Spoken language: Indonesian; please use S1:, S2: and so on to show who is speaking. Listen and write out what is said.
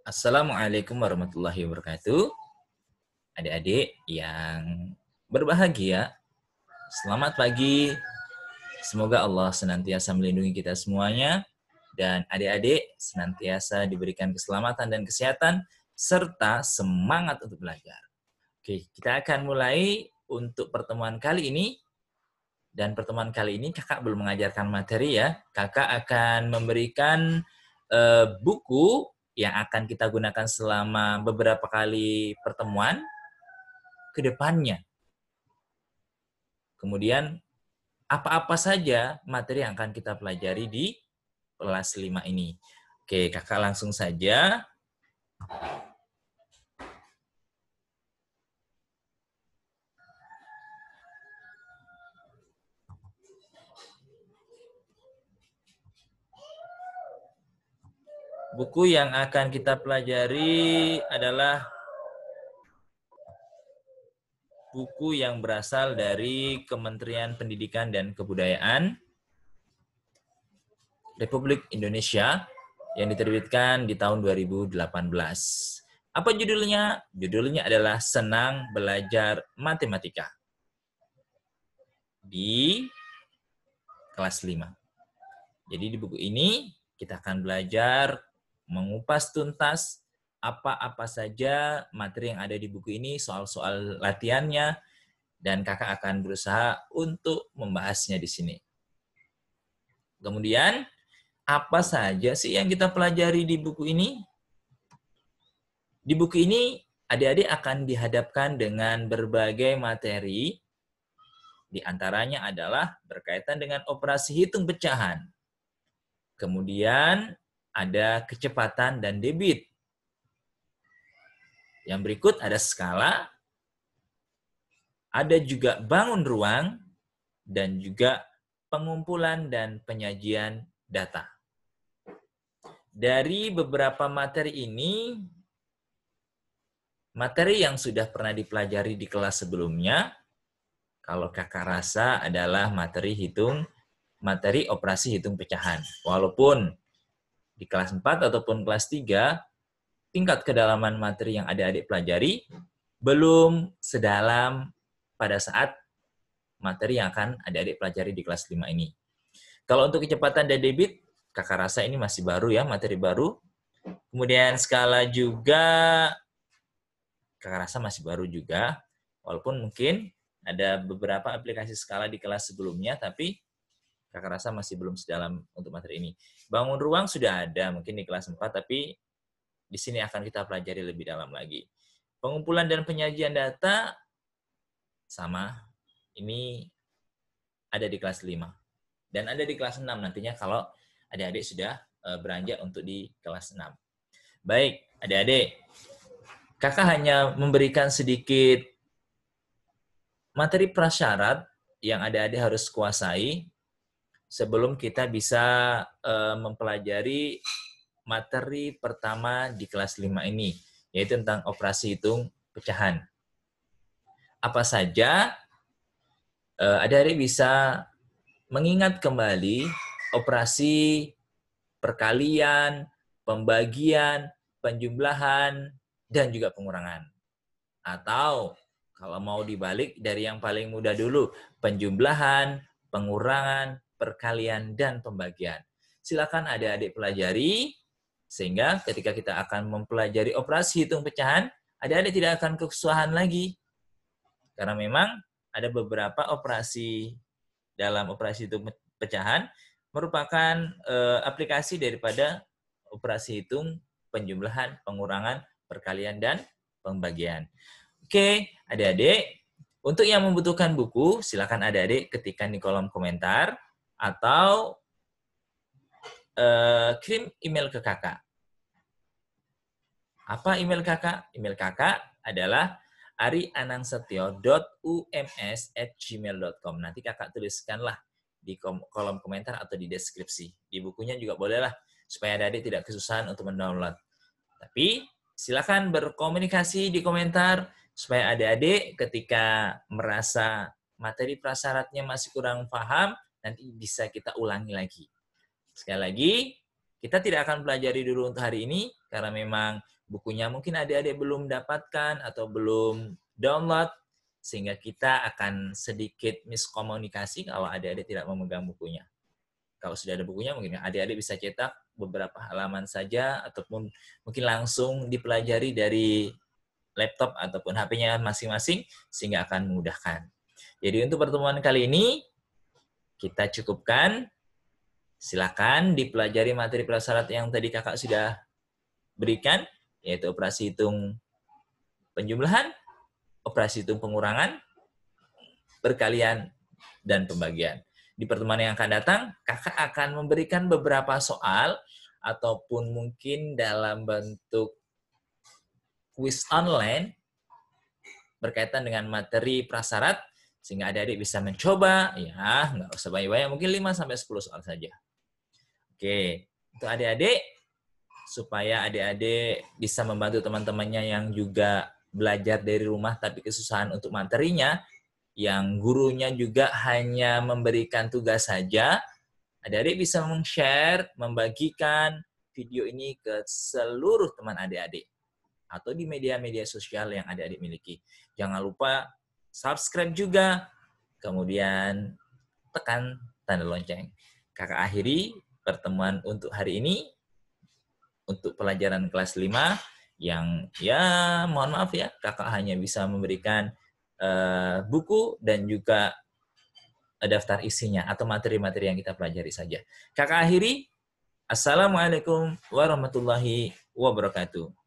S1: Assalamualaikum warahmatullahi wabarakatuh. Adik-adik yang berbahagia, selamat pagi. Semoga Allah senantiasa melindungi kita semuanya dan adik-adik senantiasa diberikan keselamatan dan kesehatan serta semangat untuk belajar. Oke, kita akan mulai untuk pertemuan kali ini. Dan pertemuan kali ini kakak belum mengajarkan materi ya. Kakak akan memberikan buku yang akan kita gunakan selama beberapa kali pertemuan ke depannya. Kemudian apa-apa saja materi yang akan kita pelajari di kelas 5 ini. Oke, kakak langsung saja. Buku yang akan kita pelajari adalah buku yang berasal dari Kementerian Pendidikan dan Kebudayaan Republik Indonesia yang diterbitkan di tahun 2018. Apa judulnya? Judulnya adalah Senang Belajar Matematika di kelas 5. Jadi di buku ini kita akan belajar mengupas tuntas apa-apa saja materi yang ada di buku ini, soal-soal latihannya, dan kakak akan berusaha untuk membahasnya di sini. Kemudian, apa saja sih yang kita pelajari di buku ini? Di buku ini, adik-adik akan dihadapkan dengan berbagai materi, di antaranya adalah berkaitan dengan operasi hitung pecahan. Kemudian, ada kecepatan dan debit. Yang berikut ada skala, ada juga bangun ruang, dan juga pengumpulan dan penyajian data. Dari beberapa materi ini, materi yang sudah pernah dipelajari di kelas sebelumnya, kalau kakak rasa adalah materi operasi hitung pecahan. Walaupun di kelas 4 ataupun kelas 3, tingkat kedalaman materi yang adik-adik pelajari belum sedalam pada saat materi yang akan adik-adik pelajari di kelas 5 ini. Kalau untuk kecepatan dan debit, kakak rasa ini masih baru ya, materi baru. Kemudian skala juga, kakak rasa masih baru juga. Walaupun mungkin ada beberapa aplikasi skala di kelas sebelumnya, tapi kakak rasa masih belum sedalam untuk materi ini. Bangun ruang sudah ada mungkin di kelas 4, tapi di sini akan kita pelajari lebih dalam lagi. Pengumpulan dan penyajian data sama, ini ada di kelas 5. Dan ada di kelas 6 nantinya kalau adik-adik sudah beranjak untuk di kelas 6. Baik, adik-adik. Kakak hanya memberikan sedikit materi prasyarat yang adik-adik harus kuasai sebelum kita bisa mempelajari materi pertama di kelas 5 ini, yaitu tentang operasi hitung pecahan. Apa saja? Adik-adik bisa mengingat kembali operasi perkalian, pembagian, penjumlahan, dan juga pengurangan. Atau kalau mau dibalik dari yang paling mudah dulu, penjumlahan, pengurangan, perkalian, dan pembagian. Silakan adik-adik pelajari, sehingga ketika kita akan mempelajari operasi hitung pecahan, adik-adik tidak akan kesusahan lagi. Karena memang ada beberapa operasi dalam operasi hitung pecahan merupakan aplikasi daripada operasi hitung, penjumlahan, pengurangan, perkalian, dan pembagian. Oke, adik-adik, untuk yang membutuhkan buku, silakan adik-adik ketikkan di kolom komentar atau kirim email ke kakak. Apa email kakak? Email kakak adalah arianangsetio.ums@gmail.com. Nanti kakak tuliskanlah di kolom komentar atau di deskripsi. Di bukunya juga bolehlah, supaya adik-adik tidak kesusahan untuk mendownload. Tapi silakan berkomunikasi di komentar, supaya adik-adik ketika merasa materi prasyaratnya masih kurang paham, nanti bisa kita ulangi lagi. Sekali lagi, kita tidak akan pelajari dulu untuk hari ini, karena memang bukunya mungkin adik-adik belum dapatkan atau belum download, sehingga kita akan sedikit miskomunikasi kalau adik-adik tidak memegang bukunya. Kalau sudah ada bukunya, mungkin adik-adik bisa cetak beberapa halaman saja, ataupun mungkin langsung dipelajari dari laptop ataupun HP-nya masing-masing, sehingga akan memudahkan. Jadi untuk pertemuan kali ini, kita cukupkan. Silakan dipelajari materi prasyarat yang tadi kakak sudah berikan, yaitu operasi hitung penjumlahan, operasi hitung pengurangan, perkalian, dan pembagian. Di pertemuan yang akan datang, kakak akan memberikan beberapa soal, ataupun mungkin dalam bentuk quiz online, berkaitan dengan materi prasyarat, sehingga adik-adik bisa mencoba, ya nggak usah banyak-banyak, mungkin 5-10 soal saja. Oke, untuk adik-adik, supaya adik-adik bisa membantu teman-temannya yang juga belajar dari rumah tapi kesusahan untuk materinya, yang gurunya juga hanya memberikan tugas saja, adik-adik bisa men-share, membagikan video ini ke seluruh teman adik-adik atau di media-media sosial yang adik-adik miliki. Jangan lupa subscribe juga, kemudian tekan tanda lonceng. Kakak akhiri pertemuan untuk hari ini, untuk pelajaran kelas 5, yang ya mohon maaf ya, kakak hanya bisa memberikan buku dan juga daftar isinya atau materi-materi yang kita pelajari saja. Kakak akhiri, Assalamualaikum warahmatullahi wabarakatuh.